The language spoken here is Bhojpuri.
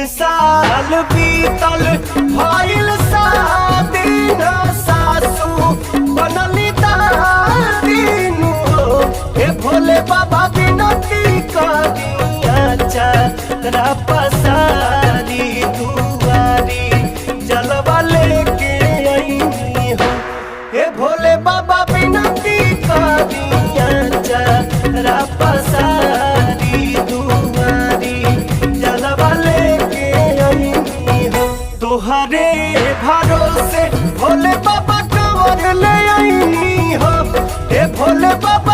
साल बीतल भइल शादी न सासू बनली दादीनु हो। हे भोले बाबा विनती करिया चारा पसारी दुआरी जलवा लेके अइनी हो। हे भोले बाबा विनती करिया चारा पसारी दुआरी जलवा लेके अइनी हो। तोहरे भरोसे भोले बाबा कंवर ले अइनी हो। हे भोले बाबा